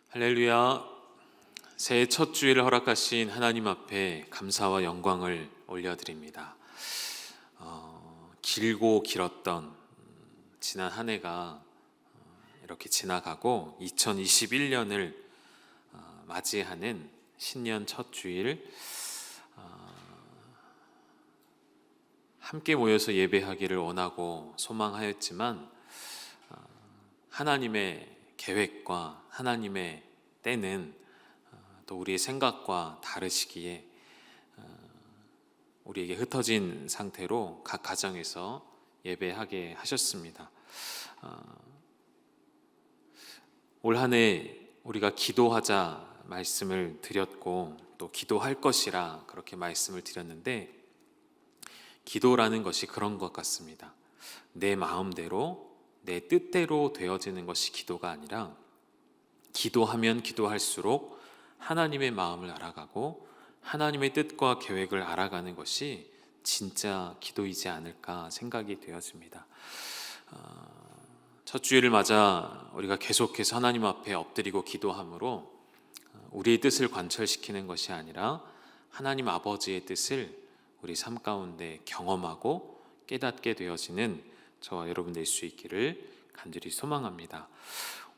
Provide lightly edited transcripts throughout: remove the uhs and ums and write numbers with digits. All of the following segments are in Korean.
할렐루야. 새해 첫 주일을 허락하신 하나님 앞에 감사와 영광을 올려드립니다. 길고 길었던 지난 한 해가 이렇게 지나가고 2021년을 맞이하는 신년 첫 주일, 함께 모여서 예배하기를 원하고 소망하였지만 하나님의 계획과 하나님의 때는 또 우리의 생각과 다르시기에 우리에게 흩어진 상태로 각 가정에서 예배하게 하셨습니다. 올 한 해 우리가 기도하자 말씀을 드렸고 또 기도할 것이라 그렇게 말씀을 드렸는데, 기도라는 것이 그런 것 같습니다. 내 마음대로 내 뜻대로 되어지는 것이 기도가 아니라, 기도하면 기도할수록 하나님의 마음을 알아가고 하나님의 뜻과 계획을 알아가는 것이 진짜 기도이지 않을까 생각이 되었습니다. 첫 주일을 맞아 우리가 계속해서 하나님 앞에 엎드리고 기도함으로 우리의 뜻을 관철시키는 것이 아니라 하나님 아버지의 뜻을 우리 삶 가운데 경험하고 깨닫게 되어지는 저와 여러분 될 수 있기를 간절히 소망합니다.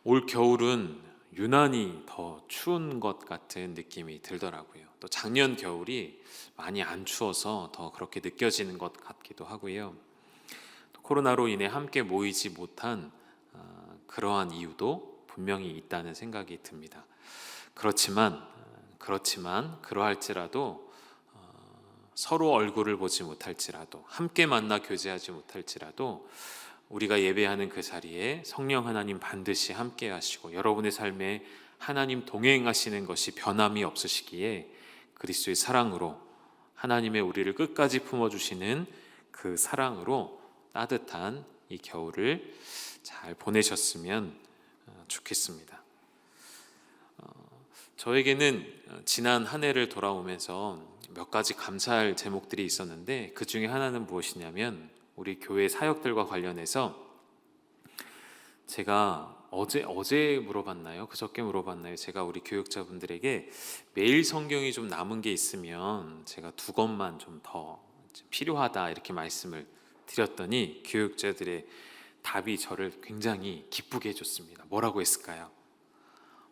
올 겨울은 유난히 더 추운 것 같은 느낌이 들더라고요. 또 작년 겨울이 많이 안 추워서 더 그렇게 느껴지는 것 같기도 하고요. 또 코로나로 인해 함께 모이지 못한 그러한 이유도 분명히 있다는 생각이 듭니다. 그렇지만 그러할지라도 서로 얼굴을 보지 못할지라도, 함께 만나 교제하지 못할지라도 우리가 예배하는 그 자리에 성령 하나님 반드시 함께 하시고 여러분의 삶에 하나님 동행하시는 것이 변함이 없으시기에, 그리스도의 사랑으로 하나님의 우리를 끝까지 품어주시는 그 사랑으로 따뜻한 이 겨울을 잘 보내셨으면 좋겠습니다. 저에게는 지난 한 해를 돌아오면서 몇 가지 감사할 제목들이 있었는데, 그 중에 하나는 무엇이냐면 우리 교회 사역들과 관련해서 제가 어제 물어봤나요? 그저께 물어봤나요? 제가 우리 교육자분들에게 매일 성경이 좀 남은 게 있으면 제가 두 권만 좀 더 필요하다 이렇게 말씀을 드렸더니 교육자들의 답이 저를 굉장히 기쁘게 해줬습니다. 뭐라고 했을까요?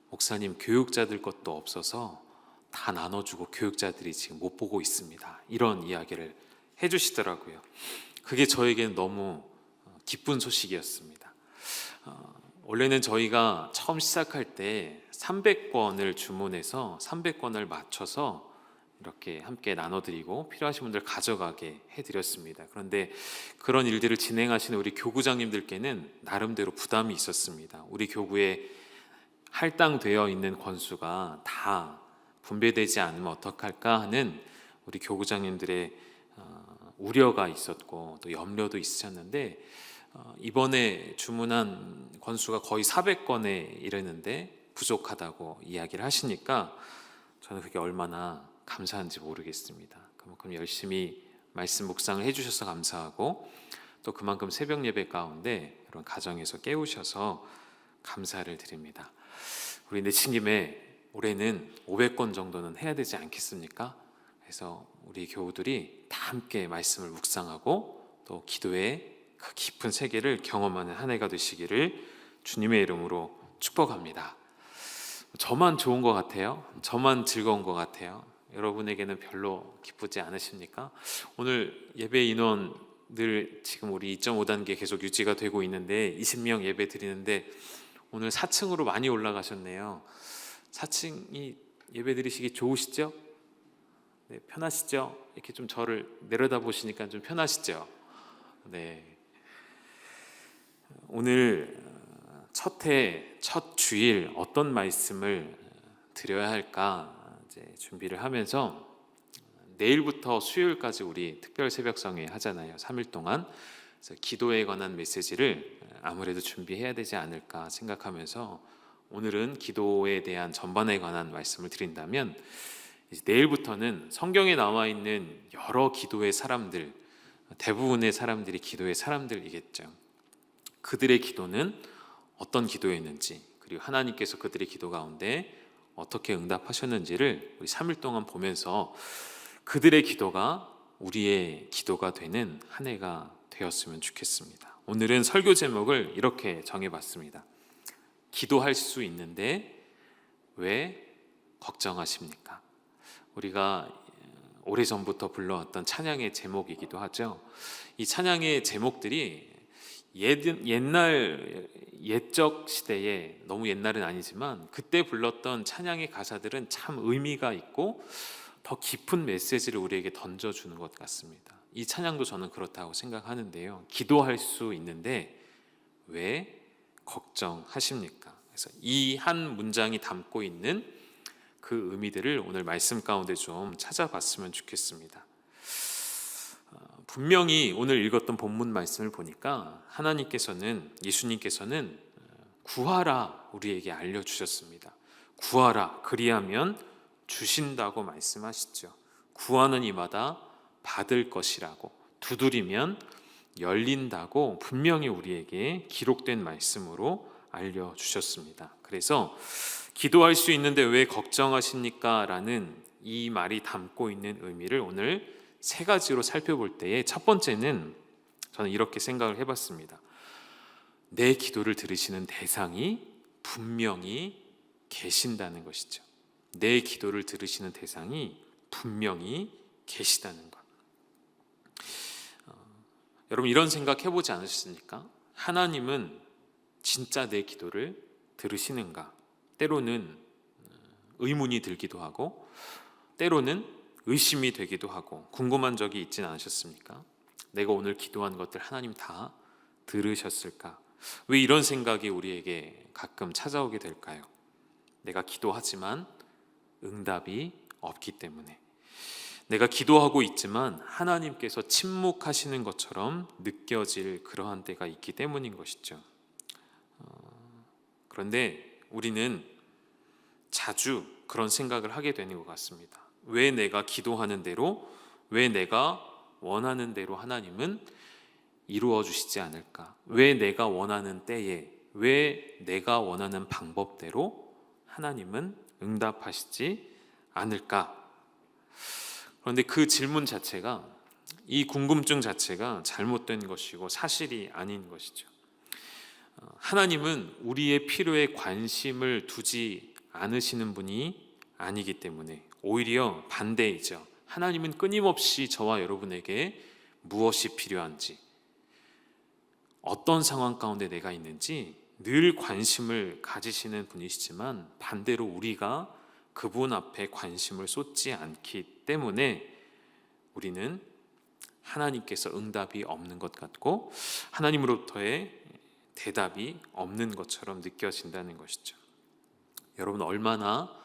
목사님, 교육자들 것도 없어서 다 나눠주고 교육자들이 지금 못 보고 있습니다. 이런 이야기를 해주시더라고요. 그게 저에게는 너무 기쁜 소식이었습니다. 원래는 저희가 처음 시작할 때 300권을 주문해서 300권을 맞춰서 이렇게 함께 나눠드리고 필요하신 분들 가져가게 해드렸습니다. 그런데 그런 일들을 진행하시는 우리 교구장님들께는 나름대로 부담이 있었습니다. 우리 교구에 할당되어 있는 권수가 다 분배되지 않으면 어떡할까 하는 우리 교구장님들의 우려가 있었고 또 염려도 있으셨는데, 이번에 주문한 권수가 거의 400권에 이르는데 부족하다고 이야기를 하시니까 저는 그게 얼마나 감사한지 모르겠습니다. 그만큼 열심히 말씀 묵상을 해주셔서 감사하고, 또 그만큼 새벽 예배 가운데 이런 가정에서 깨우셔서 감사를 드립니다. 우리 내친 김에 올해는 500권 정도는 해야 되지 않겠습니까? 그래서 우리 교우들이 다 함께 말씀을 묵상하고 또 기도의 그 깊은 세계를 경험하는 한 해가 되시기를 주님의 이름으로 축복합니다. 저만 좋은 것 같아요? 저만 즐거운 것 같아요? 여러분에게는 별로 기쁘지 않으십니까? 오늘 예배 인원들 지금 우리 2.5단계 계속 유지가 되고 있는데 20명 예배 드리는데 오늘 4층으로 많이 올라가셨네요. 4층이 예배 드리시기 좋으시죠? 네, 편하시죠? 이렇게 좀 저를 내려다 보시니까 좀 편하시죠? 네. 오늘 첫 주일 어떤 말씀을 드려야 할까 이제 준비를 하면서, 내일부터 수요일까지 우리 특별 새벽성회 하잖아요. 3일 동안. 그래서 기도에 관한 메시지를 아무래도 준비해야 되지 않을까 생각하면서 오늘은 기도에 대한 전반에 관한 말씀을 드린다면, 이제 내일부터는 성경에 나와 있는 여러 기도의 사람들, 대부분의 사람들이 기도의 사람들이겠죠. 그들의 기도는 어떤 기도였는지, 그리고 하나님께서 그들의 기도 가운데 어떻게 응답하셨는지를 우리 3일 동안 보면서 그들의 기도가 우리의 기도가 되는 한 해가 되었으면 좋겠습니다. 오늘은 설교 제목을 이렇게 정해봤습니다. 기도할 수 있는데 왜 걱정하십니까? 우리가 오래전부터 불러왔던 찬양의 제목이기도 하죠. 이 찬양의 제목들이 옛적 시대에, 너무 옛날은 아니지만 그때 불렀던 찬양의 가사들은 참 의미가 있고 더 깊은 메시지를 우리에게 던져주는 것 같습니다. 이 찬양도 저는 그렇다고 생각하는데요. 기도할 수 있는데 왜 걱정하십니까? 그래서 이 한 문장이 담고 있는 그 의미들을 오늘 말씀 가운데 좀 찾아봤으면 좋겠습니다. 분명히 오늘 읽었던 본문 말씀을 보니까 하나님께서는, 예수님께서는 구하라 우리에게 알려주셨습니다. 구하라 그리하면 주신다고 말씀하시죠. 구하는 이마다 받을 것이라고, 두드리면 열린다고 분명히 우리에게 기록된 말씀으로 알려주셨습니다. 그래서 기도할 수 있는데 왜 걱정하십니까? 라는 이 말이 담고 있는 의미를 오늘 세 가지로 살펴볼 때에 첫 번째는 저는 이렇게 생각을 해봤습니다. 내 기도를 들으시는 대상이 분명히 계신다는 것이죠. 내 기도를 들으시는 대상이 분명히 계시다는 것. 여러분 이런 생각 해보지 않으셨습니까? 하나님은 진짜 내 기도를 들으시는가? 때로는 의문이 들기도 하고 때로는 의심이 되기도 하고 궁금한 적이 있진 않으셨습니까? 내가 오늘 기도한 것들 하나님 다 들으셨을까? 왜 이런 생각이 우리에게 가끔 찾아오게 될까요? 내가 기도하지만 응답이 없기 때문에, 내가 기도하고 있지만 하나님께서 침묵하시는 것처럼 느껴질 그러한 때가 있기 때문인 것이죠. 그런데 우리는 자주 그런 생각을 하게 되는 것 같습니다. 왜 내가 기도하는 대로, 왜 내가 원하는 대로 하나님은 이루어 주시지 않을까? 왜 내가 원하는 때에, 왜 내가 원하는 방법대로 하나님은 응답하시지 않을까? 그런데 그 질문 자체가, 이 궁금증 자체가 잘못된 것이고 사실이 아닌 것이죠. 하나님은 우리의 필요에 관심을 두지 않으시는 분이 아니기 때문에 오히려 반대이죠. 하나님은 끊임없이 저와 여러분에게 무엇이 필요한지, 어떤 상황 가운데 내가 있는지 늘 관심을 가지시는 분이시지만 반대로 우리가 그분 앞에 관심을 쏟지 않기 때문에 우리는 하나님께서 응답이 없는 것 같고 하나님으로부터의 대답이 없는 것처럼 느껴진다는 것이죠. 여러분 얼마나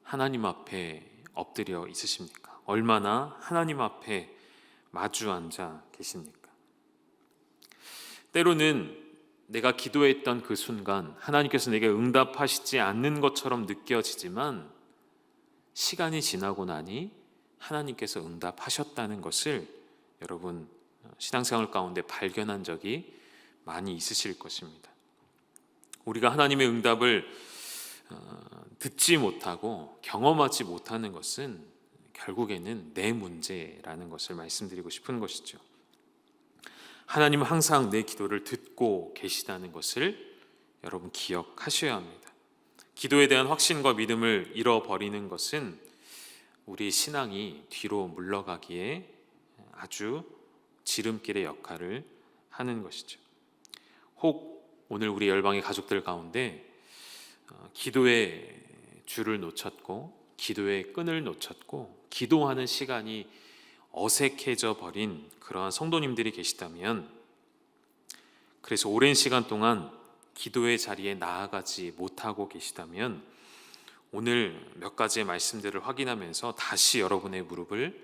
하나님 앞에 엎드려 있으십니까? 얼마나 하나님 앞에 마주 앉아 계십니까? 때로는 내가 기도했던 그 순간 하나님께서 내게 응답하시지 않는 것처럼 느껴지지만 시간이 지나고 나니 하나님께서 응답하셨다는 것을 여러분 신앙생활 가운데 발견한 적이 많이 있으실 것입니다. 우리가 하나님의 응답을 듣지 못하고 경험하지 못하는 것은 결국에는 내 문제라는 것을 말씀드리고 싶은 것이죠. 하나님은 항상 내 기도를 듣고 계시다는 것을 여러분 기억하셔야 합니다. 기도에 대한 확신과 믿음을 잃어버리는 것은 우리의 신앙이 뒤로 물러가기에 아주 지름길의 역할을 하는 것이죠. 혹 오늘 우리 열방의 가족들 가운데 기도의 줄을 놓쳤고 기도의 끈을 놓쳤고 기도하는 시간이 어색해져 버린 그러한 성도님들이 계시다면, 그래서 오랜 시간 동안 기도의 자리에 나아가지 못하고 계시다면 오늘 몇 가지의 말씀들을 확인하면서 다시 여러분의 무릎을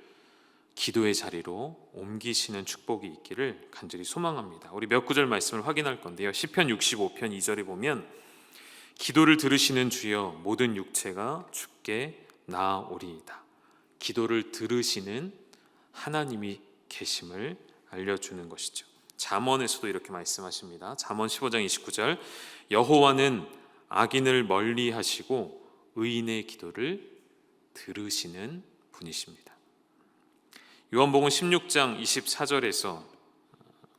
기도의 자리로 옮기시는 축복이 있기를 간절히 소망합니다. 우리 몇 구절 말씀을 확인할 건데요. 시편 65편 2절에 보면 기도를 들으시는 주여 모든 육체가 주께 나아오리이다. 기도를 들으시는 하나님이 계심을 알려주는 것이죠. 잠언에서도 이렇게 말씀하십니다. 잠언 15장 29절 여호와는 악인을 멀리 하시고 의인의 기도를 들으시는 분이십니다. 요한복음 16장 24절에서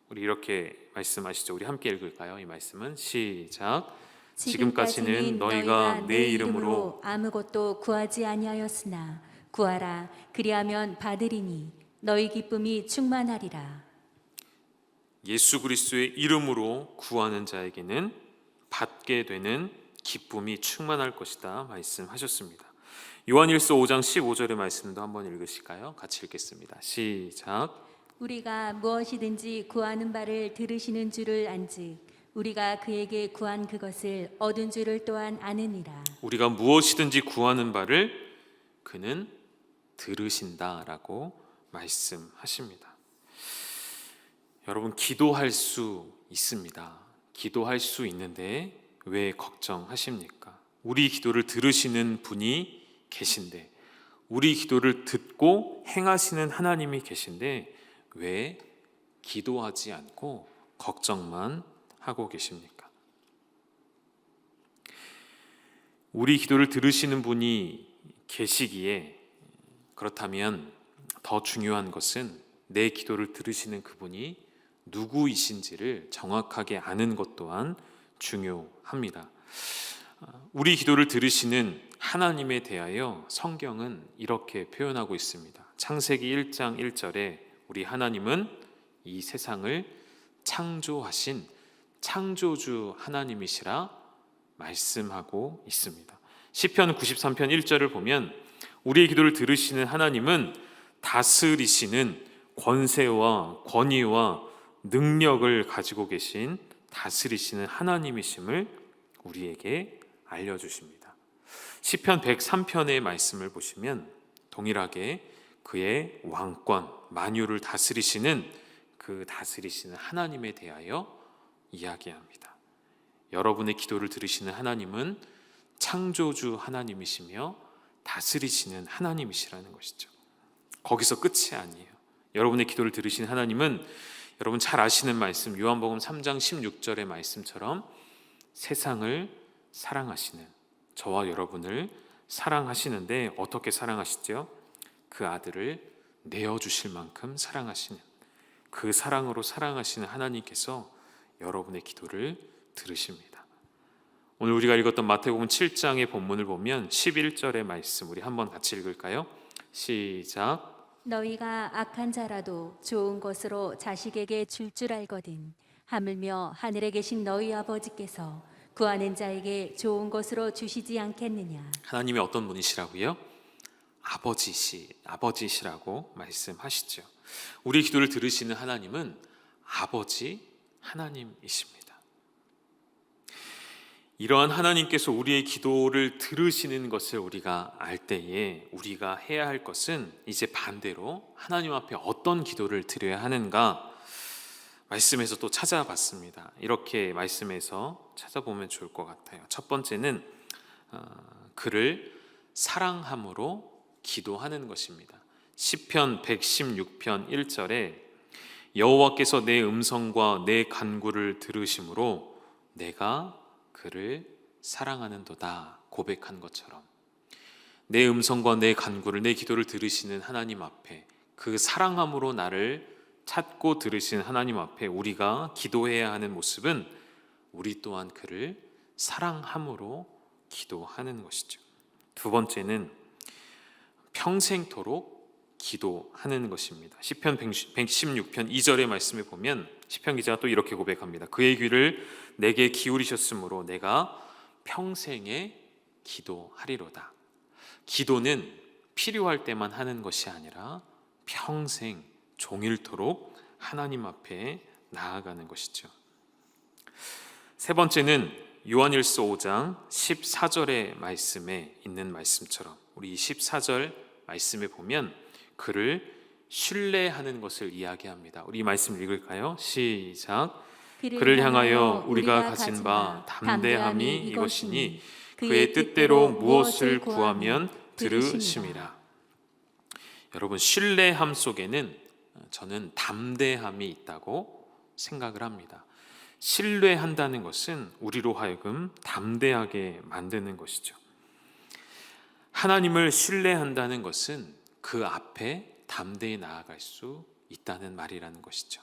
우리 이렇게 말씀하시죠. 우리 함께 읽을까요? 이 말씀은 시작. 지금까지는 너희가 내 이름으로 아무것도 구하지 아니하였으나 구하라 그리하면 받으리니 너희 기쁨이 충만하리라. 예수 그리스도의 이름으로 구하는 자에게는 받게 되는 기쁨이 충만할 것이다 말씀하셨습니다. 요한일서 5장 15절의 말씀도 한번 읽으실까요? 같이 읽겠습니다. 시작. 우리가 무엇이든지 구하는 바를 들으시는 줄을 안즉 우리가 그에게 구한 그것을 얻은 줄을 또한 아느니라. 우리가 무엇이든지 구하는 바를 그는 들으신다라고 말씀하십니다. 여러분, 기도할 수 있습니다. 기도할 수 있는데 왜 걱정하십니까? 우리 기도를 들으시는 분이 계신데, 우리 기도를 듣고 행하시는 하나님이 계신데 왜 기도하지 않고 걱정만 하고 계십니까? 우리 기도를 들으시는 분이 계시기에, 그렇다면 더 중요한 것은 내 기도를 들으시는 그분이 누구이신지를 정확하게 아는 것 또한 중요합니다. 우리 기도를 들으시는 하나님에 대하여 성경은 이렇게 표현하고 있습니다. 창세기 1장 1절에 우리 하나님은 이 세상을 창조하신 창조주 하나님이시라 말씀하고 있습니다. 시편 93편 1절을 보면 우리의 기도를 들으시는 하나님은 다스리시는 권세와 권위와 능력을 가지고 계신 다스리시는 하나님이심을 우리에게 알려주십니다. 시편 103편의 말씀을 보시면 동일하게 그의 왕권, 만유를 다스리시는 그 다스리시는 하나님에 대하여 이야기합니다. 여러분의 기도를 들으시는 하나님은 창조주 하나님이시며 다스리시는 하나님이시라는 것이죠. 거기서 끝이 아니에요. 여러분의 기도를 들으시는 하나님은 여러분 잘 아시는 말씀, 요한복음 3장 16절의 말씀처럼 세상을 사랑하시는, 저와 여러분을 사랑하시는데 어떻게 사랑하시죠? 그 아들을 내어주실 만큼 사랑하시는, 그 사랑으로 사랑하시는 하나님께서 여러분의 기도를 들으십니다. 오늘 우리가 읽었던 마태복음 7장의 본문을 보면 11절의 말씀 우리 한번 같이 읽을까요? 시작. 너희가 악한 자라도 좋은 것으로 자식에게 줄 줄 알거든 하물며 하늘에 계신 너희 아버지께서 구하는 자에게 좋은 것으로 주시지 않겠느냐. 하나님이 어떤 분이시라고요? 아버지시라고 말씀하시죠. 우리 기도를 들으시는 하나님은 아버지 하나님이십니다. 이러한 하나님께서 우리의 기도를 들으시는 것을 우리가 알 때에 우리가 해야 할 것은 이제 반대로 하나님 앞에 어떤 기도를 드려야 하는가 말씀에서 또 찾아봤습니다. 이렇게 말씀에서 찾아보면 좋을 것 같아요. 첫 번째는 그를 사랑함으로 기도하는 것입니다. 시편 116편 1절에 여호와께서 내 음성과 내 간구를 들으심으로 내가 그를 사랑하는도다 고백한 것처럼 내 음성과 내 간구를, 내 기도를 들으시는 하나님 앞에, 그 사랑함으로 나를 찾고 들으시는 하나님 앞에 우리가 기도해야 하는 모습은 우리 또한 그를 사랑함으로 기도하는 것이죠. 두 번째는 평생토록 기도하는 것입니다. 시편 116편 2절의 말씀에 보면 시편 기자가 또 이렇게 고백합니다. 그의 귀를 내게 기울이셨으므로 내가 평생에 기도하리로다. 기도는 필요할 때만 하는 것이 아니라 평생 종일토록 하나님 앞에 나아가는 것이죠. 세 번째는 요한일서 5장 14절의 말씀에 있는 말씀처럼 우리 14절 말씀에 보면 그를 신뢰하는 것을 이야기합니다. 우리 이 말씀 읽을까요? 시작. 그를 향하여 우리가 가진 바 담대함이 이것이니 그의 뜻대로 무엇을 구하면 들으심이라. 여러분, 신뢰함 속에는 저는 담대함이 있다고 생각을 합니다. 신뢰한다는 것은 우리로 하여금 담대하게 만드는 것이죠. 하나님을 신뢰한다는 것은 그 앞에 담대히 나아갈 수 있다는 말이라는 것이죠.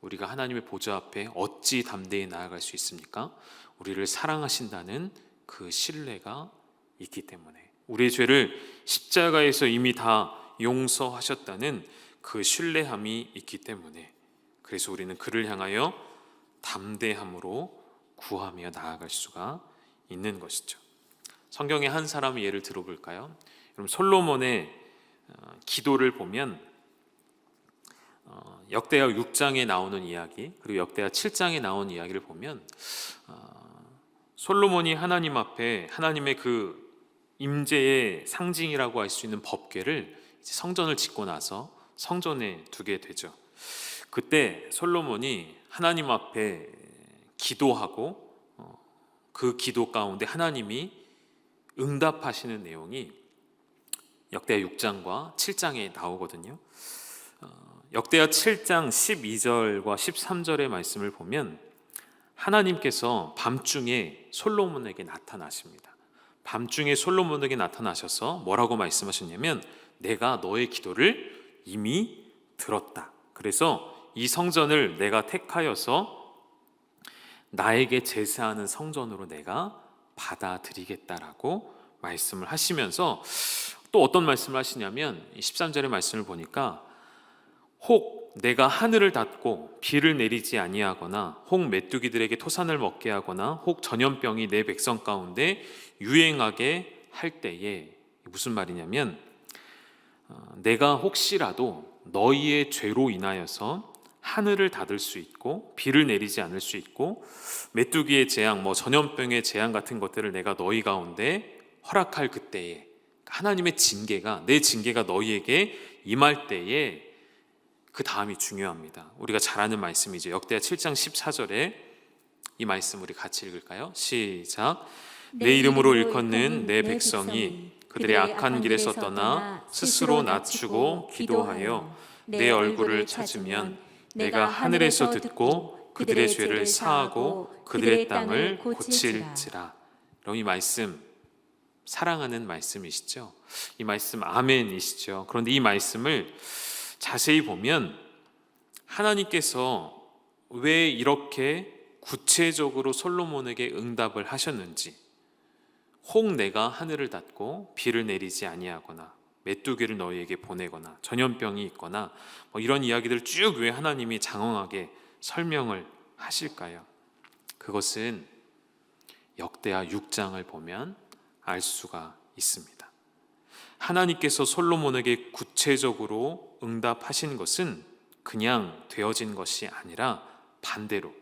우리가 하나님의 보좌 앞에 어찌 담대히 나아갈 수 있습니까? 우리를 사랑하신다는 그 신뢰가 있기 때문에, 우리의 죄를 십자가에서 이미 다 용서하셨다는 그 신뢰함이 있기 때문에, 그래서 우리는 그를 향하여 담대함으로 구하며 나아갈 수가 있는 것이죠. 성경의 한 사람의 예를 들어볼까요? 여러분, 솔로몬의 기도를 보면 역대하 6장에 나오는 이야기, 그리고 역대하 7장에 나오는 이야기를 보면 솔로몬이 하나님 앞에 하나님의 그 임재의 상징이라고 할 수 있는 법궤를 성전을 짓고 나서 성전에 두게 되죠. 그때 솔로몬이 하나님 앞에 기도하고 그 기도 가운데 하나님이 응답하시는 내용이 역대하 6장과 7장에 나오거든요. 역대하 7장 12절과 13절의 말씀을 보면 하나님께서 밤중에 솔로몬에게 나타나십니다. 밤중에 솔로몬에게 나타나셔서 뭐라고 말씀하셨냐면, 내가 너의 기도를 이미 들었다. 그래서 이 성전을 내가 택하여서 나에게 제사하는 성전으로 내가 받아들이겠다라고 말씀을 하시면서, 또 어떤 말씀을 하시냐면 13절의 말씀을 보니까, 혹 내가 하늘을 닫고 비를 내리지 아니하거나, 혹 메뚜기들에게 토산을 먹게 하거나, 혹 전염병이 내 백성 가운데 유행하게 할 때에, 무슨 말이냐면 내가 혹시라도 너희의 죄로 인하여서 하늘을 닫을 수 있고 비를 내리지 않을 수 있고 메뚜기의 재앙, 전염병의 재앙 같은 것들을 내가 너희 가운데 허락할 그때에, 하나님의 징계가, 내 징계가 너희에게 임할 때에, 그 다음이 중요합니다. 우리가 잘 아는 말씀이죠. 역대하 7장 14절에 이 말씀 우리 같이 읽을까요? 시작. 내 이름으로 일컫는 내 백성이 그들의 악한 길에서 떠나 스스로 낮추고 기도하여 내 얼굴을 찾으면 내가 하늘에서 듣고 그들의 죄를 사하고 그들의 땅을 고칠지라. 이 말씀 사랑하는 말씀이시죠. 이 말씀 아멘이시죠. 그런데 이 말씀을 자세히 보면 하나님께서 왜 이렇게 구체적으로 솔로몬에게 응답을 하셨는지, 혹 내가 하늘을 닫고 비를 내리지 아니하거나 메뚜기를 너희에게 보내거나 전염병이 있거나 이런 이야기들 쭉 왜 하나님이 장황하게 설명을 하실까요? 그것은 역대하 6장을 보면 알 수가 있습니다. 하나님께서 솔로몬에게 구체적으로 응답하신 것은 그냥 되어진 것이 아니라 반대로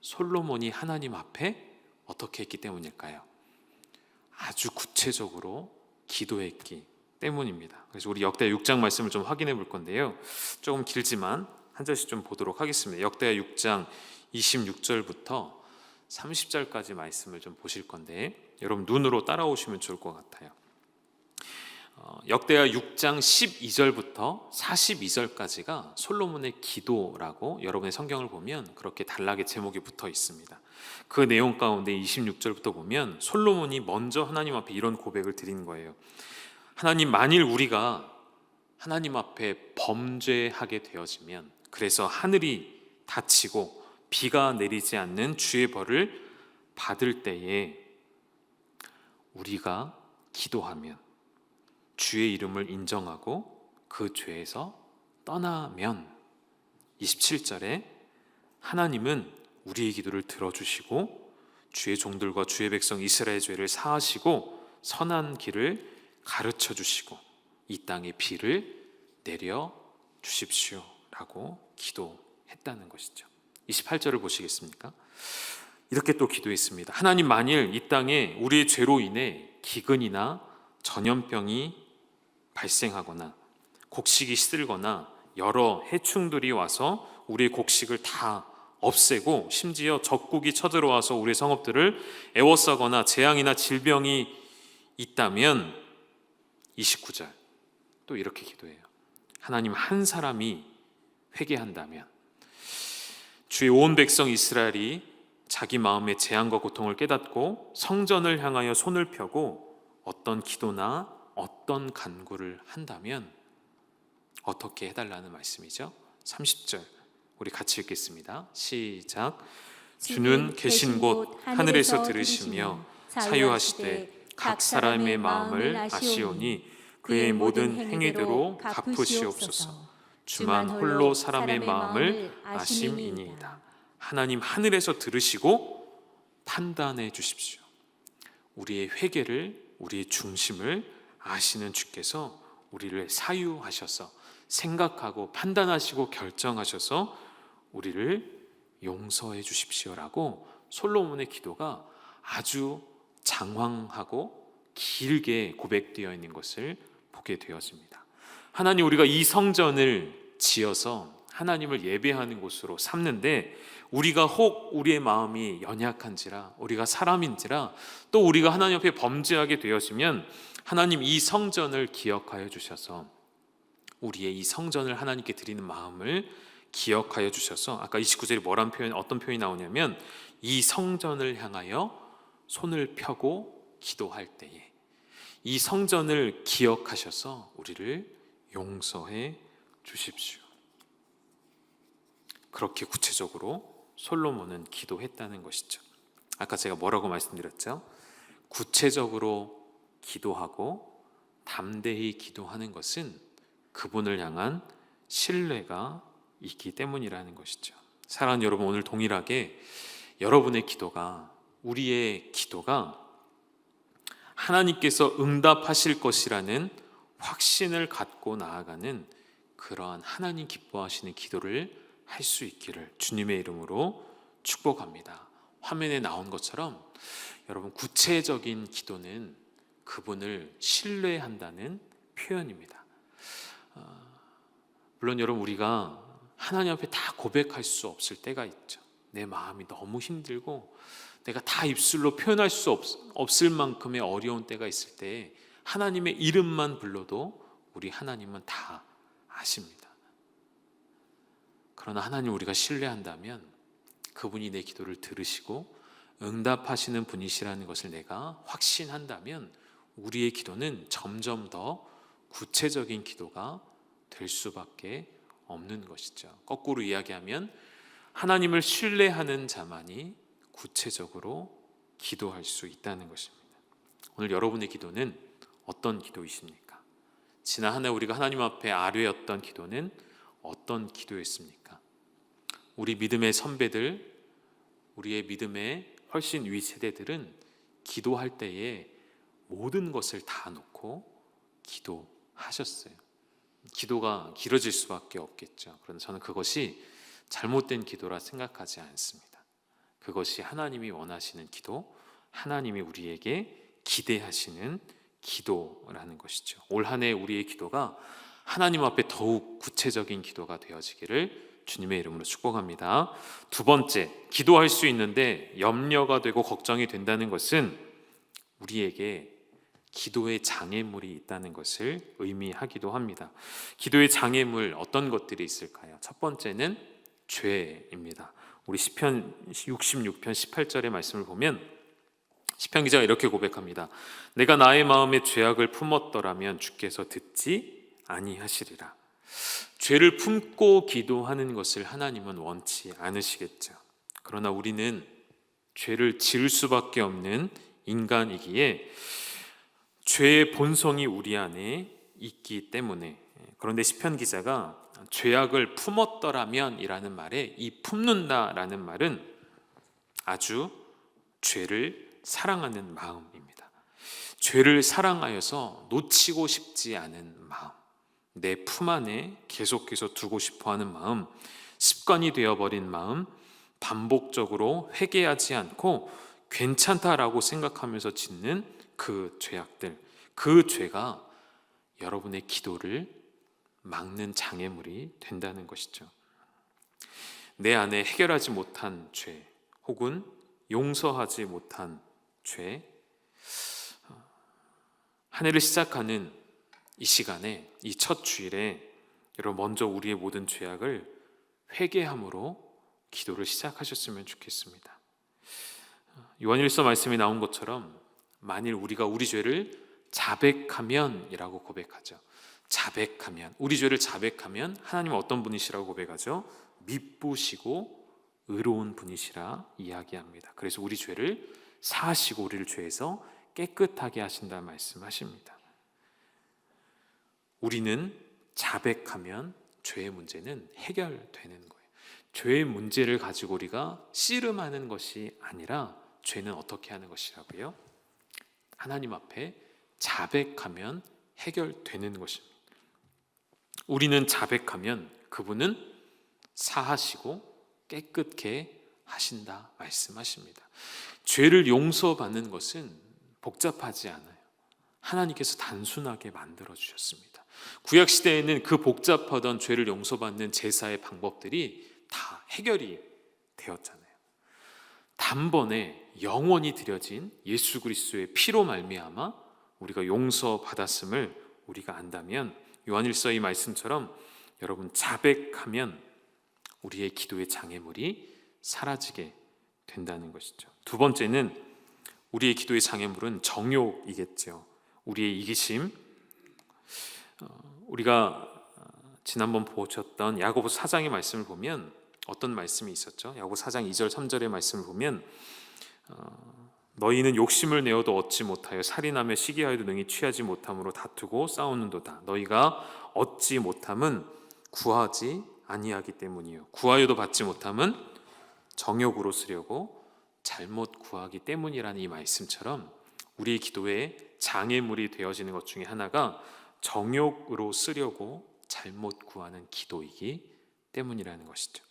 솔로몬이 하나님 앞에 어떻게 했기 때문일까요? 아주 구체적으로 기도했기 때문입니다. 그래서 우리 역대하 6장 말씀을 좀 확인해 볼 건데요, 조금 길지만 한 절씩 좀 보도록 하겠습니다. 역대하 6장 26절부터 30절까지 말씀을 좀 보실 건데, 여러분 눈으로 따라오시면 좋을 것 같아요. 역대하 6장 12절부터 42절까지가 솔로몬의 기도라고 여러분의 성경을 보면 그렇게 단락의 제목이 붙어 있습니다. 그 내용 가운데 26절부터 보면 솔로몬이 먼저 하나님 앞에 이런 고백을 드린 거예요. 하나님, 만일 우리가 하나님 앞에 범죄하게 되어지면, 그래서 하늘이 닫히고 비가 내리지 않는 주의 벌을 받을 때에 우리가 기도하면, 주의 이름을 인정하고 그 죄에서 떠나면, 27절에 하나님은 우리의 기도를 들어주시고 주의 종들과 주의 백성 이스라엘 죄를 사하시고 선한 길을 가르쳐 주시고 이 땅에 비를 내려 주십시오 라고 기도했다는 것이죠. 28절을 보시겠습니까? 이렇게 또 기도했습니다. 하나님, 만일 이 땅에 우리의 죄로 인해 기근이나 전염병이 발생하거나 곡식이 시들거나 여러 해충들이 와서 우리의 곡식을 다 없애고 심지어 적국이 쳐들어와서 우리의 성읍들을 애워싸거나 재앙이나 질병이 있다면, 29절 또 이렇게 기도해요. 하나님, 한 사람이 회개한다면, 주의 온 백성 이스라엘이 자기 마음의 재앙과 고통을 깨닫고 성전을 향하여 손을 펴고 어떤 기도나 어떤 간구를 한다면 어떻게 해달라는 말씀이죠? 30절 우리 같이 읽겠습니다. 시작. 주는 계신 곳 하늘에서 들으시며 사유하시되 각 사람의 마음을 아시오니 그의 모든 행위대로 갚으시옵소서. 주만 홀로 사람의 마음을 아심이니이다. 하나님 하늘에서 들으시고 판단해 주십시오. 우리의 회개를, 우리의 중심을 아시는 주께서 우리를 사유하셔서 생각하고 판단하시고 결정하셔서 우리를 용서해 주십시오라고 솔로몬의 기도가 아주 장황하고 길게 고백되어 있는 것을 보게 되었습니다. 하나님, 우리가 이 성전을 지어서 하나님을 예배하는 곳으로 삼는데 우리가 혹 우리의 마음이 연약한지라, 우리가 사람인지라, 또 우리가 하나님 앞에 범죄하게 되었으면 하나님 이 성전을 기억하여 주셔서 우리의 이 성전을 하나님께 드리는 마음을 기억하여 주셔서, 아까 29절에 어떤 표현이 나오냐면 이 성전을 향하여 손을 펴고 기도할 때에 이 성전을 기억하셔서 우리를 용서해 주십시오. 그렇게 구체적으로 솔로몬은 기도했다는 것이죠. 아까 제가 뭐라고 말씀드렸죠? 구체적으로 기도하고 담대히 기도하는 것은 그분을 향한 신뢰가 있기 때문이라는 것이죠. 사랑하는 여러분, 오늘 동일하게 여러분의 기도가, 우리의 기도가 하나님께서 응답하실 것이라는 확신을 갖고 나아가는 그러한 하나님 기뻐하시는 기도를 할 수 있기를 주님의 이름으로 축복합니다. 화면에 나온 것처럼 여러분, 구체적인 기도는 그분을 신뢰한다는 표현입니다. 물론 여러분, 우리가 하나님 앞에 다 고백할 수 없을 때가 있죠. 내 마음이 너무 힘들고 내가 다 입술로 표현할 수 없을 만큼의 어려운 때가 있을 때 하나님의 이름만 불러도 우리 하나님은 다 아십니다. 그러나 하나님 우리가 신뢰한다면 그분이 내 기도를 들으시고 응답하시는 분이시라는 것을 내가 확신한다면 우리의 기도는 점점 더 구체적인 기도가 될 수밖에 없는 것이죠. 거꾸로 이야기하면 하나님을 신뢰하는 자만이 구체적으로 기도할 수 있다는 것입니다. 오늘 여러분의 기도는 어떤 기도이십니까? 지난 한 해 우리가 하나님 앞에 아뢰었던 기도는 어떤 기도였습니까? 우리 믿음의 선배들, 우리의 믿음의 훨씬 위 세대들은 기도할 때에 모든 것을 다 놓고 기도하셨어요. 기도가 길어질 수밖에 없겠죠. 그런데 저는 그것이 잘못된 기도라 생각하지 않습니다. 그것이 하나님이 원하시는 기도, 하나님이 우리에게 기대하시는 기도라는 것이죠. 올 한 해 우리의 기도가 하나님 앞에 더욱 구체적인 기도가 되어지기를 주님의 이름으로 축복합니다. 두 번째, 기도할 수 있는데 염려가 되고 걱정이 된다는 것은 우리에게 기도의 장애물이 있다는 것을 의미하기도 합니다. 기도의 장애물, 어떤 것들이 있을까요? 첫 번째는 죄입니다. 우리 시편 66편 18절의 말씀을 보면 시편 기자가 이렇게 고백합니다. 내가 나의 마음에 죄악을 품었더라면 주께서 듣지 아니하시리라. 죄를 품고 기도하는 것을 하나님은 원치 않으시겠죠. 그러나 우리는 죄를 지을 수밖에 없는 인간이기에 죄의 본성이 우리 안에 있기 때문에, 그런데 시편 기자가 죄악을 품었더라면 이라는 말에 이 품는다라는 말은 아주 죄를 사랑하는 마음입니다. 죄를 사랑하여서 놓치고 싶지 않은 마음, 내 품 안에 계속해서 두고 싶어하는 마음, 습관이 되어버린 마음, 반복적으로 회개하지 않고 괜찮다라고 생각하면서 짓는 그 죄악들, 그 죄가 여러분의 기도를 막는 장애물이 된다는 것이죠. 내 안에 해결하지 못한 죄, 혹은 용서하지 못한 죄, 한 해를 시작하는 이 시간에, 이 첫 주일에 여러분 먼저 우리의 모든 죄악을 회개함으로 기도를 시작하셨으면 좋겠습니다. 요한일서 말씀에 나온 것처럼 만일 우리가 우리 죄를 자백하면이라고 고백하죠. 자백하면, 우리 죄를 자백하면 하나님은 어떤 분이시라고 고백하죠? 미쁘시고 의로운 분이시라 이야기합니다. 그래서 우리 죄를 사하시고 우리를 죄에서 깨끗하게 하신다 말씀하십니다. 우리는 자백하면 죄의 문제는 해결되는 거예요. 죄의 문제를 가지고 우리가 씨름하는 것이 아니라 죄는 어떻게 하는 것이라고요? 하나님 앞에 자백하면 해결되는 것입니다. 우리는 자백하면 그분은 사하시고 깨끗게 하신다 말씀하십니다. 죄를 용서받는 것은 복잡하지 않아요. 하나님께서 단순하게 만들어 주셨습니다. 구약 시대에는 그 복잡하던 죄를 용서받는 제사의 방법들이 다 해결이 되었잖아요. 단번에 영원히 드려진 예수 그리스도의 피로 말미암아 우리가 용서받았음을 우리가 안다면 요한일서 이 말씀처럼 여러분 자백하면 우리의 기도의 장애물이 사라지게 된다는 것이죠. 두 번째는 우리의 기도의 장애물은 정욕이겠죠. 우리의 이기심. 우리가 지난번 보셨던 야고보 4장의 말씀을 보면 어떤 말씀이 있었죠? 야고보 4장 2절 3절의 말씀을 보면 너희는 욕심을 내어도 얻지 못하여 살인하며 시기하여도 능히 취하지 못함으로 다투고 싸우는도다. 너희가 얻지 못함은 구하지 아니하기 때문이요 구하여도 받지 못함은 정욕으로 쓰려고 잘못 구하기 때문이라는 이 말씀처럼 우리의 기도에 장애물이 되어지는 것 중에 하나가 정욕으로 쓰려고 잘못 구하는 기도이기 때문이라는 것이죠.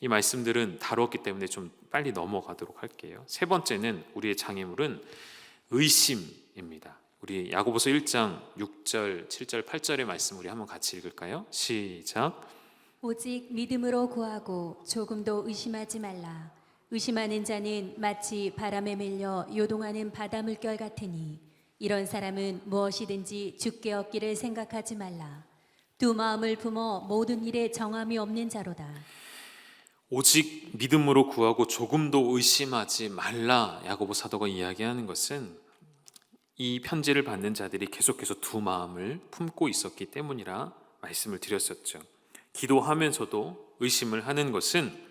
이 말씀들은 다뤘기 때문에 좀 빨리 넘어가도록 할게요. 세 번째는 우리의 장애물은 의심입니다. 우리 야고보서 1장 6절, 7절, 8절의 말씀 우리 한번 같이 읽을까요? 시작. 오직 믿음으로 구하고 조금도 의심하지 말라. 의심하는 자는 마치 바람에 밀려 요동하는 바다 물결 같으니 이런 사람은 무엇이든지 주께 얻기를 생각하지 말라. 두 마음을 품어 모든 일에 정함이 없는 자로다. 오직 믿음으로 구하고 조금도 의심하지 말라. 야고보 사도가 이야기하는 것은 이 편지를 받는 자들이 계속해서 두 마음을 품고 있었기 때문이라 말씀을 드렸었죠. 기도하면서도 의심을 하는 것은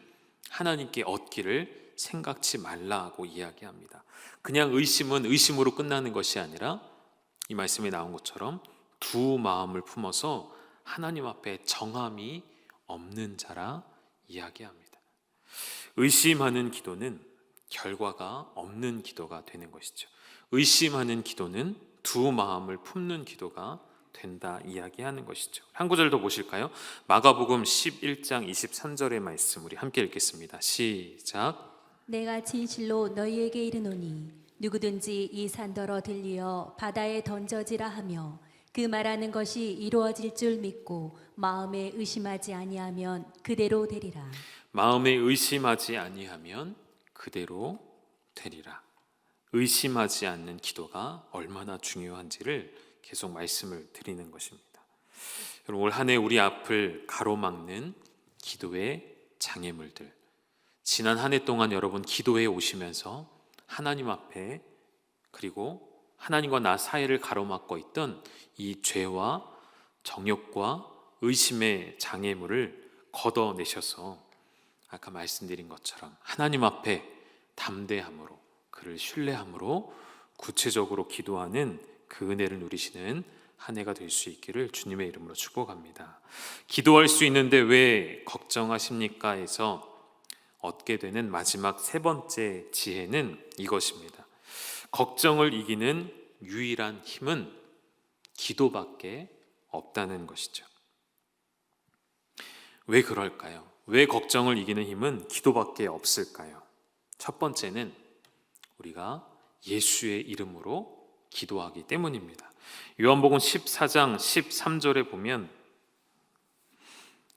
하나님께 얻기를 생각지 말라고 이야기합니다. 그냥 의심은 의심으로 끝나는 것이 아니라 이 말씀에 나온 것처럼 두 마음을 품어서 하나님 앞에 정함이 없는 자라 이야기합니다. 의심하는 기도는 결과가 없는 기도가 되는 것이죠. 의심하는 기도는 두 마음을 품는 기도가 된다 이야기하는 것이죠. 한 구절 더 보실까요? 마가복음 11장 23절의 말씀 우리 함께 읽겠습니다. 시작. 내가 진실로 너희에게 이르노니 누구든지 이 산더러 들리어 바다에 던져지라 하며 그 말하는 것이 이루어질 줄 믿고 마음에 의심하지 아니하면 그대로 되리라. 마음에 의심하지 아니하면 그대로 되리라. 의심하지 않는 기도가 얼마나 중요한지를 계속 말씀을 드리는 것입니다. 여러분 올 한 해 우리 앞을 가로막는 기도의 장애물들, 지난 한 해 동안 여러분 기도해 오시면서 하나님 앞에 그리고 하나님과 나 사이를 가로막고 있던 이 죄와 정욕과 의심의 장애물을 걷어내셔서 아까 말씀드린 것처럼 하나님 앞에 담대함으로 그를 신뢰함으로 구체적으로 기도하는 그 은혜를 누리시는 한 해가 될 수 있기를 주님의 이름으로 축복합니다. 기도할 수 있는데 왜 걱정하십니까? 에서 얻게 되는 마지막 세 번째 지혜는 이것입니다. 걱정을 이기는 유일한 힘은 기도밖에 없다는 것이죠. 왜 그럴까요? 왜 걱정을 이기는 힘은 기도밖에 없을까요? 첫 번째는 우리가 예수의 이름으로 기도하기 때문입니다. 요한복음 14장 13절에 보면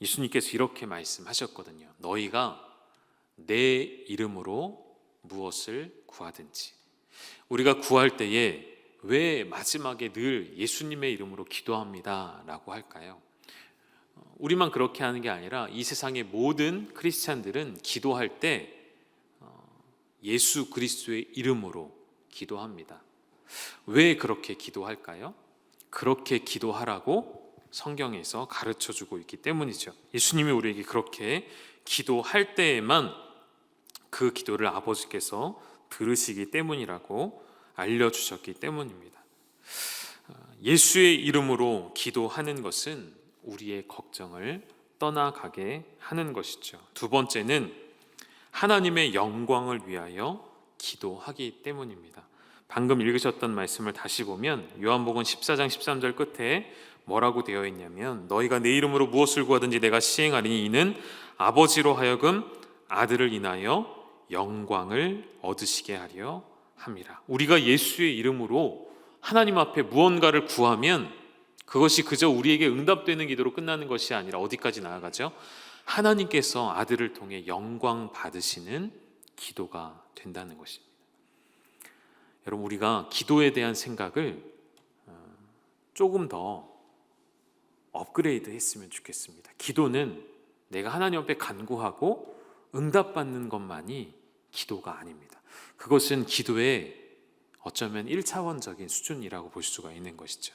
예수님께서 이렇게 말씀하셨거든요. 너희가 내 이름으로 무엇을 구하든지. 우리가 구할 때에 왜 마지막에 늘 예수님의 이름으로 기도합니다 라고 할까요? 우리만 그렇게 하는 게 아니라 이 세상의 모든 크리스찬들은 기도할 때 예수 그리스도의 이름으로 기도합니다. 왜 그렇게 기도할까요? 그렇게 기도하라고 성경에서 가르쳐 주고 있기 때문이죠. 예수님이 우리에게 그렇게 기도할 때에만 그 기도를 아버지께서 들으시기 때문이라고 알려주셨기 때문입니다. 예수의 이름으로 기도하는 것은 우리의 걱정을 떠나가게 하는 것이죠. 두 번째는 하나님의 영광을 위하여 기도하기 때문입니다. 방금 읽으셨던 말씀을 다시 보면 요한복음 14장 13절 끝에 뭐라고 되어 있냐면 너희가 내 이름으로 무엇을 구하든지 내가 시행하리니 이는 아버지로 하여금 아들을 인하여 영광을 얻으시게 하려 함이라. 우리가 예수의 이름으로 하나님 앞에 무언가를 구하면 그것이 그저 우리에게 응답되는 기도로 끝나는 것이 아니라 어디까지 나아가죠? 하나님께서 아들을 통해 영광 받으시는 기도가 된다는 것입니다. 여러분, 우리가 기도에 대한 생각을 조금 더 업그레이드 했으면 좋겠습니다. 기도는 내가 하나님 앞에 간구하고 응답받는 것만이 기도가 아닙니다. 그것은 기도의 어쩌면 1차원적인 수준이라고 볼 수가 있는 것이죠.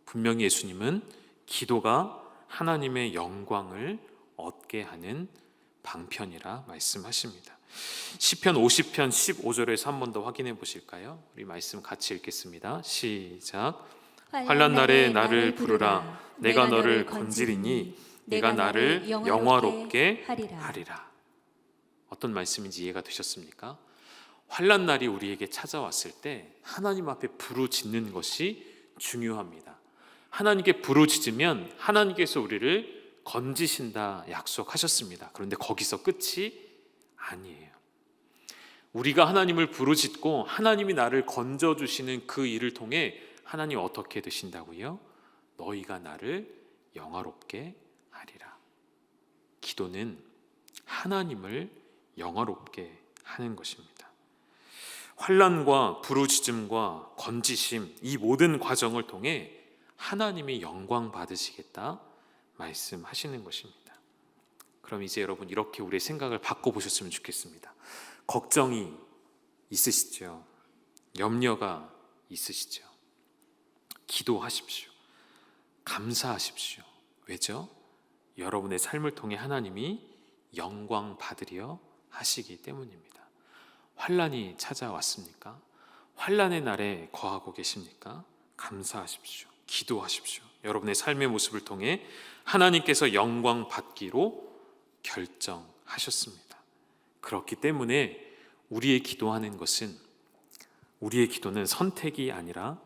분명히 예수님은 기도가 하나님의 영광을 얻게 하는 방편이라 말씀하십니다. 시편 50편 15절에서 한 번 더 확인해 보실까요? 우리 말씀 같이 읽겠습니다. 시작. 환난 날에 나를 부르라. 내가 너를 건지리니 네가 나를 영화롭게 하리라. 어떤 말씀인지 이해가 되셨습니까? 환난 날이 우리에게 찾아왔을 때 하나님 앞에 부르짖는 것이 중요합니다. 하나님께 부르짖으면 하나님께서 우리를 건지신다 약속하셨습니다. 그런데 거기서 끝이 아니에요. 우리가 하나님을 부르짖고 하나님이 나를 건져주시는 그 일을 통해 하나님 어떻게 되신다고요? 너희가 나를 영화롭게 하리라. 기도는 하나님을 영화롭게 하는 것입니다. 환난과 부르짖음과 건지심, 이 모든 과정을 통해 하나님이 영광 받으시겠다 말씀하시는 것입니다. 그럼 이제 여러분 이렇게 우리의 생각을 바꿔보셨으면 좋겠습니다. 걱정이 있으시죠? 염려가 있으시죠? 기도하십시오. 감사하십시오. 왜죠? 여러분의 삶을 통해 하나님이 영광 받으려 하시기 때문입니다. 환난이 찾아왔습니까? 환난의 날에 거하고 계십니까? 감사하십시오. 기도하십시오. 여러분의 삶의 모습을 통해 하나님께서 영광 받기로 결정하셨습니다. 그렇기 때문에 우리의 기도는 선택이 아니라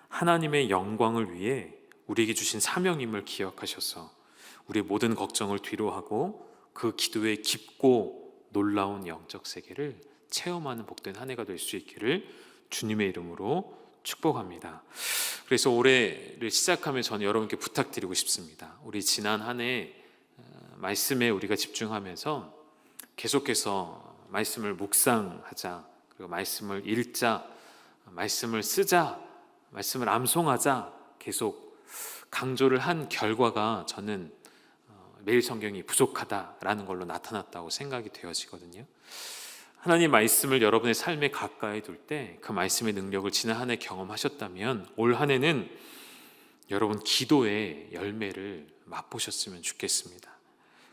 하나님의 영광을 위해 우리에게 주신 사명임을 기억하셔서 우리의 모든 걱정을 뒤로하고 그 기도의 깊고 놀라운 영적 세계를 체험하는 복된 한 해가 될 수 있기를 주님의 이름으로 축복합니다. 그래서 올해를 시작하며 저는 여러분께 부탁드리고 싶습니다. 우리 지난 한 해 말씀에 우리가 집중하면서 계속해서 말씀을 묵상하자, 그리고 말씀을 읽자, 말씀을 쓰자, 말씀을 암송하자 계속 강조를 한 결과가 저는 매일 성경이 부족하다라는 걸로 나타났다고 생각이 되어지거든요. 하나님 말씀을 여러분의 삶에 가까이 둘 때 그 말씀의 능력을 지난 한 해 경험하셨다면 올 한 해는 여러분 기도의 열매를 맛보셨으면 좋겠습니다.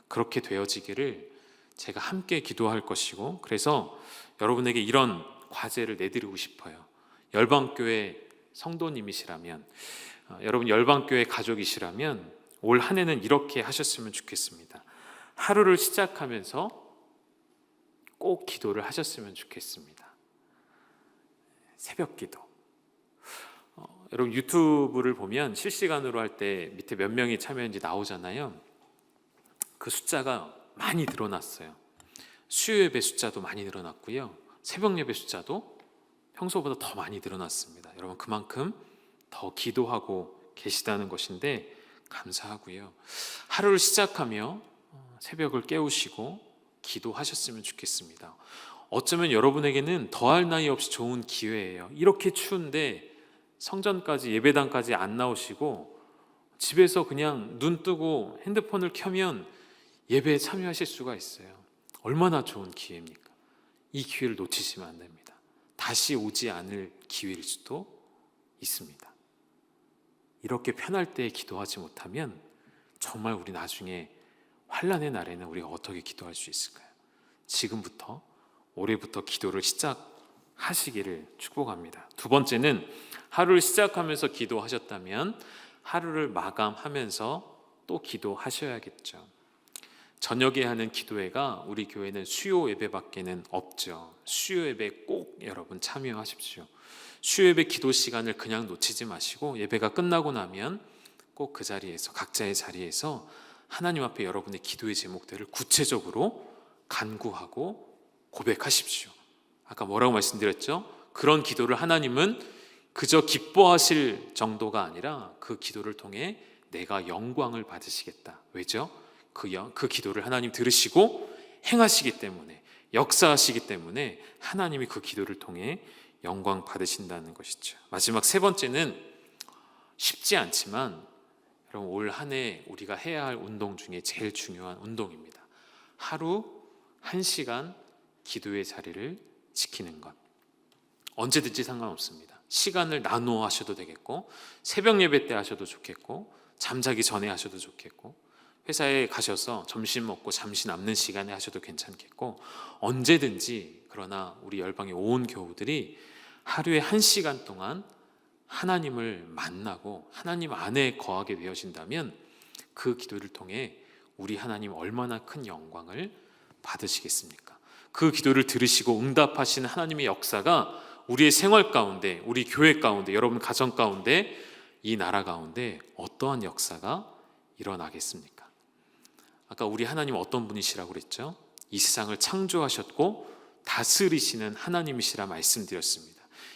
그렇게 되어지기를 제가 함께 기도할 것이고, 그래서 여러분에게 이런 과제를 내드리고 싶어요. 열방교회 성도님이시라면, 여러분 열방교회 가족이시라면 올 한 해는 이렇게 하셨으면 좋겠습니다. 하루를 시작하면서 꼭 기도를 하셨으면 좋겠습니다. 새벽 기도. 여러분 유튜브를 보면 실시간으로 할 때 밑에 몇 명이 참여했는지 나오잖아요. 그 숫자가 많이 늘어났어요. 수요 예배 숫자도 많이 늘어났고요. 새벽 예배 숫자도 평소보다 더 많이 늘어났습니다. 여러분 그만큼 더 기도하고 계시다는 것인데 감사하고요. 하루를 시작하며 새벽을 깨우시고 기도하셨으면 좋겠습니다. 어쩌면 여러분에게는 더할 나위 없이 좋은 기회예요. 이렇게 추운데 성전까지 예배당까지 안 나오시고 집에서 그냥 눈 뜨고 핸드폰을 켜면 예배에 참여하실 수가 있어요. 얼마나 좋은 기회입니까? 이 기회를 놓치시면 안 됩니다. 다시 오지 않을 기회일 수도 있습니다. 이렇게 편할 때 기도하지 못하면 정말 우리 나중에 환난의 날에는 우리가 어떻게 기도할 수 있을까요? 지금부터, 올해부터 기도를 시작하시기를 축복합니다. 두 번째는, 하루를 시작하면서 기도하셨다면 하루를 마감하면서 또 기도하셔야겠죠. 저녁에 하는 기도회가 우리 교회는 수요 예배밖에는 없죠. 수요 예배 꼭 여러분 참여하십시오. 수요 예배 기도 시간을 그냥 놓치지 마시고, 예배가 끝나고 나면 꼭 그 자리에서, 각자의 자리에서 하나님 앞에 여러분의 기도의 제목들을 구체적으로 간구하고 고백하십시오. 아까 뭐라고 말씀드렸죠? 그런 기도를 하나님은 그저 기뻐하실 정도가 아니라 그 기도를 통해 내가 영광을 받으시겠다. 왜죠? 그 기도를 하나님 들으시고 행하시기 때문에, 역사하시기 때문에 하나님이 그 기도를 통해 영광 받으신다는 것이죠. 마지막 세 번째는, 쉽지 않지만 여러분 올 한 해 우리가 해야 할 운동 중에 제일 중요한 운동입니다. 하루 1시간 기도의 자리를 지키는 것. 언제든지 상관없습니다. 시간을 나누어 하셔도 되겠고, 새벽 예배 때 하셔도 좋겠고, 잠자기 전에 하셔도 좋겠고, 회사에 가셔서 점심 먹고 잠시 남는 시간에 하셔도 괜찮겠고, 언제든지, 그러나 우리 열방의 온 교우들이 하루에 1시간 동안 하나님을 만나고 하나님 안에 거하게 되어진다면 그 기도를 통해 우리 하나님 얼마나 큰 영광을 받으시겠습니까? 그 기도를 들으시고 응답하시는 하나님의 역사가 우리의 생활 가운데, 우리 교회 가운데, 여러분 가정 가운데, 이 나라 가운데 어떠한 역사가 일어나겠습니까? 아까 우리 하나님 어떤 분이시라고 그랬죠? 이 세상을 창조하셨고 다스리시는 하나님이시라 말씀드렸습니다.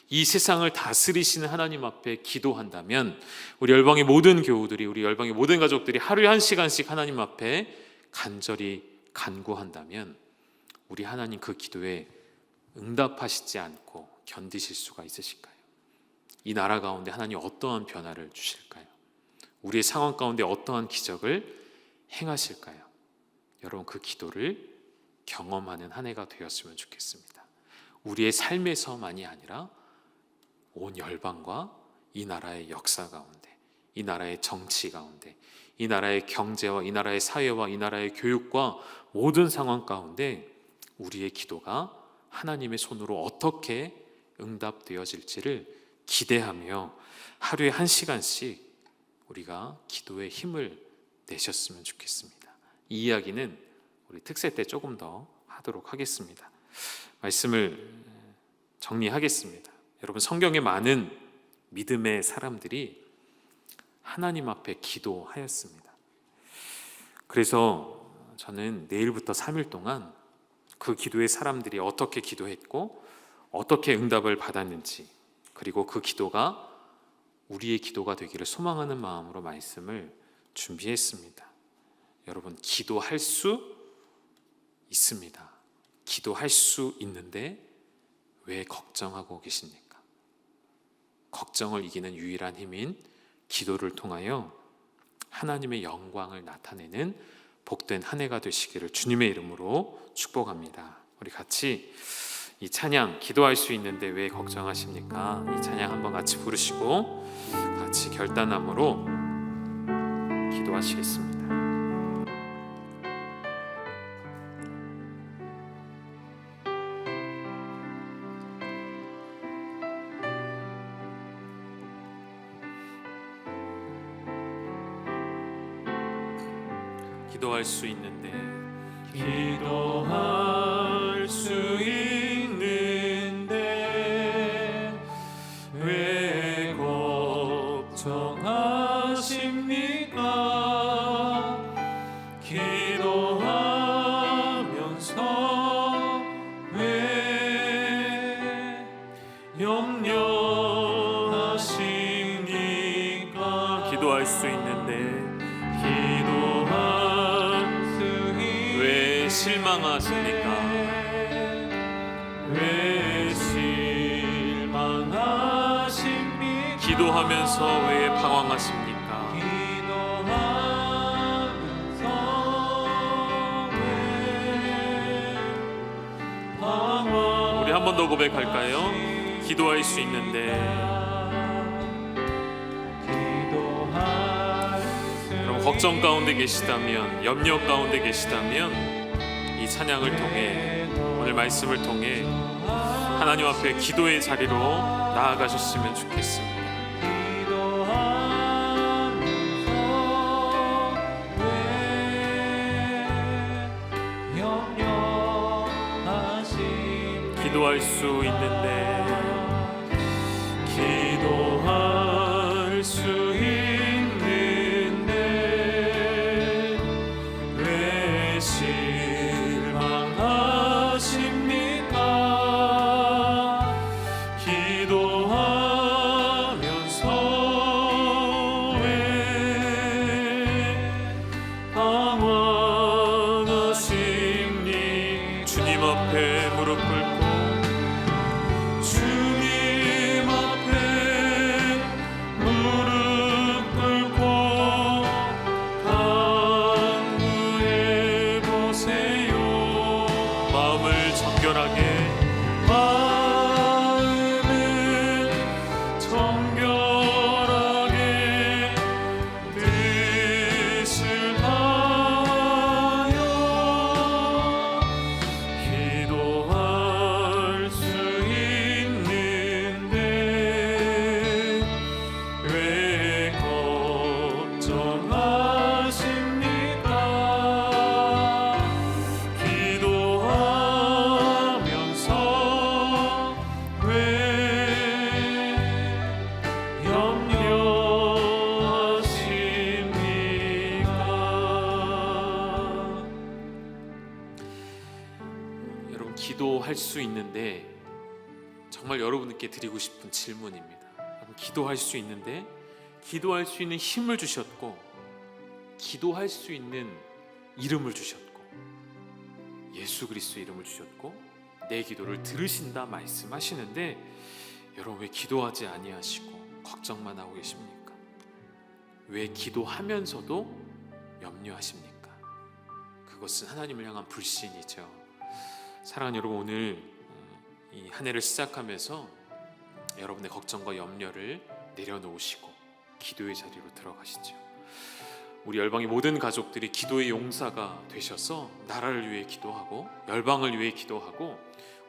이 세상을 다스리시는 하나님 앞에 기도한다면, 우리 열방의 모든 교우들이, 우리 열방의 모든 가족들이 하루에 1시간씩 하나님 앞에 간절히 간구한다면 우리 하나님 그 기도에 응답하시지 않고 견디실 수가 있으실까요? 이 나라 가운데 하나님 어떠한 변화를 주실까요? 우리의 상황 가운데 어떠한 기적을 행하실까요? 여러분 그 기도를 경험하는 한 해가 되었으면 좋겠습니다. 우리의 삶에서만이 아니라 온 열방과 이 나라의 역사 가운데, 이 나라의 정치 가운데, 이 나라의 경제와 이 나라의 사회와 이 나라의 교육과 모든 상황 가운데 우리의 기도가 하나님의 손으로 어떻게 응답되어질지를 기대하며 하루에 1시간씩 우리가 기도의 힘을 내셨으면 좋겠습니다. 이 이야기는 우리 특세 때 조금 더 하도록 하겠습니다. 말씀을 정리하겠습니다. 여러분, 성경에 많은 믿음의 사람들이 하나님 앞에 기도하였습니다. 그래서 저는 내일부터 3일 동안 그 기도의 사람들이 어떻게 기도했고 어떻게 응답을 받았는지, 그리고 그 기도가 우리의 기도가 되기를 소망하는 마음으로 말씀을 준비했습니다. 여러분, 기도할 수 있습니다. 기도할 수 있는데 왜 걱정하고 계십니까? 걱정을 이기는 유일한 힘인 기도를 통하여 하나님의 영광을 나타내는 복된 한 해가 되시기를 주님의 이름으로 축복합니다. 우리 같이 이 찬양, 기도할 수 있는데 왜 걱정하십니까? 이 찬양 한번 같이 부르시고 같이 결단함으로 기도하시겠습니다. 기도할 수 있는데, 기도할 수 있는데 왜 걱정하십니까? 기도하면서 왜 염려하십니까? 기도할 수 있는데 실망하십니까? 왜 실망하십니까? 기도하면서 왜 방황하십니까? 기도하면서 왜 방황 더 고백할까요? 기도할 수 있는데. 그럼 걱정 가운데 계시다면, 염려 가운데 계시다면 이 찬양을 통해, 오늘 말씀을 통해 하나님 앞에 기도의 자리로 나아가셨으면 좋겠습니다. 기도할 수 있는데, 기도할 수 있는데 왜 실망하십니까? 기도하면서 왜 방황하십니? 주님 앞에 무릎 꿇고, 주님 앞에 무릎 꿇고 간구해 보세요. 마음을 정결하게, 마음을 정결하게 뜻을 다하여 기도할 수 있는데 왜 걱정하십니까? 기도하면서 왜 염려하십니까? 여러분, 기도할 수 있는데, 정말 여러분께 드리고 싶은 질문입니다. 여러분, 기도할 수 있는데, 기도할 수 있는 힘을 주셨고, 기도할 수 있는 이름을 주셨고, 예수 그리스도의 이름을 주셨고, 내 기도를 들으신다 말씀하시는데, 여러분 왜 기도하지 아니하시고 걱정만 하고 계십니까? 왜 기도하면서도 염려하십니까? 그것은 하나님을 향한 불신이죠. 사랑하는 여러분, 오늘 이 한 해를 시작하면서 여러분의 걱정과 염려를 내려놓으시고 기도의 자리로 들어가시죠. 우리 열방의 모든 가족들이 기도의 용사가 되셔서 나라를 위해 기도하고, 열방을 위해 기도하고,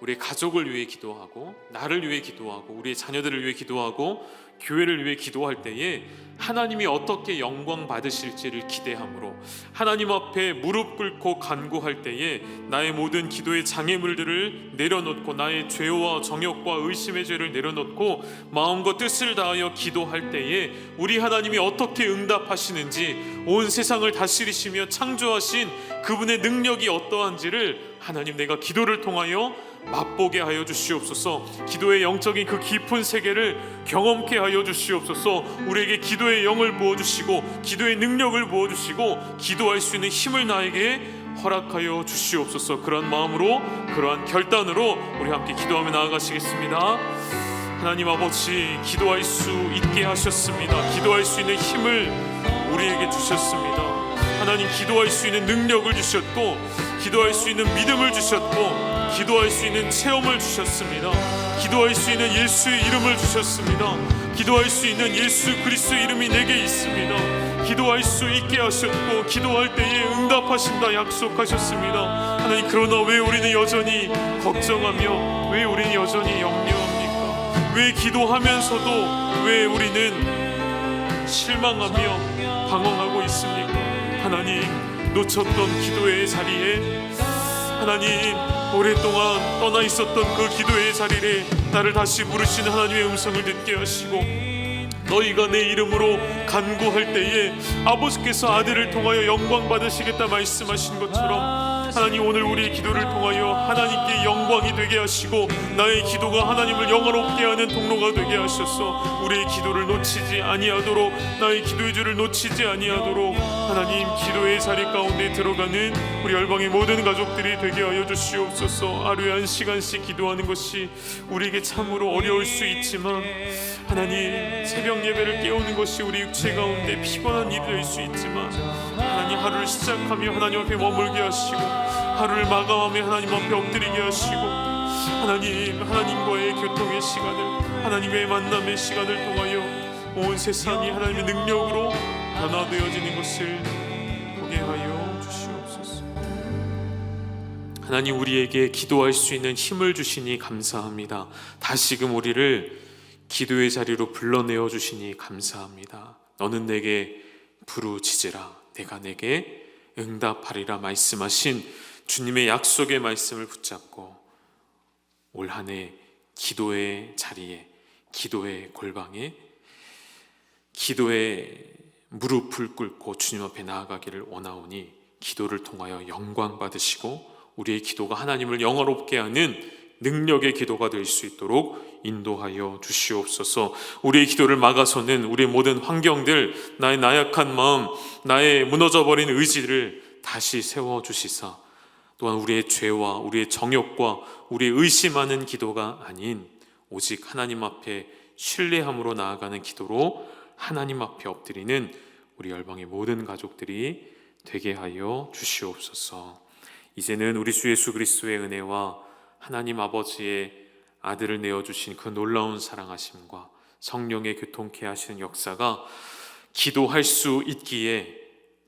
우리의 가족을 위해 기도하고, 나를 위해 기도하고, 우리의 자녀들을 위해 기도하고, 교회를 위해 기도할 때에 하나님이 어떻게 영광 받으실지를 기대함으로, 하나님 앞에 무릎 꿇고 간구할 때에 나의 모든 기도의 장애물들을 내려놓고, 나의 죄와 정욕과 의심의 죄를 내려놓고 마음과 뜻을 다하여 기도할 때에 우리 하나님이 어떻게 응답하시는지, 온 세상을 다스리시며 창조하신 그분의 능력이 어떠한지를 하나님, 내가 기도를 통하여 맛보게 하여 주시옵소서. 기도의 영적인 그 깊은 세계를 경험케 하여 주시옵소서. 우리에게 기도의 영을 부어주시고, 기도의 능력을 부어주시고, 기도할 수 있는 힘을 나에게 허락하여 주시옵소서. 그러한 마음으로, 그러한 결단으로 우리 함께 기도하며 나아가시겠습니다. 하나님 아버지, 기도할 수 있게 하셨습니다. 기도할 수 있는 힘을 우리에게 주셨습니다. 하나님, 기도할 수 있는 능력을 주셨고, 기도할 수 있는 믿음을 주셨고, 기도할 수 있는 체험을 주셨습니다. 기도할 수 있는 예수의 이름을 주셨습니다. 기도할 수 있는 예수 그리스도의 이름이 내게 있습니다. 기도할 수 있게 하셨고, 기도할 때에 응답하신다 약속하셨습니다. 하나님, 그러나 왜 우리는 여전히 걱정하며, 왜 우리는 여전히 염려합니까? 왜 기도하면서도 왜 우리는 실망하며 방황하고 있습니까? 하나님, 놓쳤던 기도의 자리에, 하나님, 오랫동안 떠나 있었던 그 기도의 자리에 나를 다시 부르시는 하나님의 음성을 듣게 하시고, 너희가 내 이름으로 간구할 때에 아버지께서 아들을 통하여 영광 받으시겠다 말씀하신 것처럼, 하나님, 오늘 우리의 기도를 통하여 하나님께 영광이 되게 하시고, 나의 기도가 하나님을 영화롭게 하는 통로가 되게 하셔서 우리의 기도를 놓치지 아니하도록, 나의 기도의 줄을 놓치지 아니하도록 하나님, 기도의 자리 가운데 들어가는 우리 열방의 모든 가족들이 되게 하여 주시옵소서. 하루에 1시간씩 기도하는 것이 우리에게 참으로 어려울 수 있지만, 하나님, 새벽 예배를 깨우는 것이 우리 육체 가운데 피곤한 일이 될 수 있지만, 하나님, 하루를 시작하며 하나님 앞에 머물게 하시고, 하루를 마감하며 하나님 앞에 엎드리게 하시고, 하나님과의 교통의 시간을, 하나님과의 만남의 시간을 통하여 온 세상이 하나님의 능력으로 변화되어지는 것을 보게 하여 주시옵소서. 하나님, 우리에게 기도할 수 있는 힘을 주시니 감사합니다. 다시금 우리를 기도의 자리로 불러내어 주시니 감사합니다. 너는 내게 부르짖으라 내가 내게 응답하리라 말씀하신 주님의 약속의 말씀을 붙잡고 올 한 해 기도의 자리에, 기도의 골방에, 기도의 무릎을 꿇고 주님 앞에 나아가기를 원하오니 기도를 통하여 영광 받으시고 우리의 기도가 하나님을 영화롭게 하는 능력의 기도가 될 수 있도록 인도하여 주시옵소서. 우리의 기도를 막아서는 우리의 모든 환경들, 나의 나약한 마음, 나의 무너져버린 의지를 다시 세워주시사, 또한 우리의 죄와 우리의 정욕과 우리의 의심하는 기도가 아닌 오직 하나님 앞에 신뢰함으로 나아가는 기도로 하나님 앞에 엎드리는 우리 열방의 모든 가족들이 되게 하여 주시옵소서. 이제는 우리 주 예수 그리스도의 은혜와 하나님 아버지의 아들을 내어주신 그 놀라운 사랑하심과 성령의 교통케 하시는 역사가 기도할 수 있기에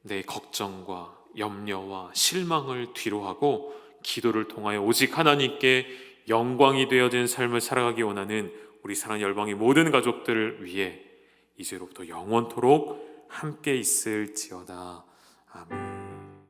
내 걱정과 염려와 실망을 뒤로하고 기도를 통하여 오직 하나님께 영광이 되어진 삶을 살아가기 원하는 우리 사랑하는 열방의 모든 가족들을 위해 이제로부터 영원토록 함께 있을지어다. 아멘.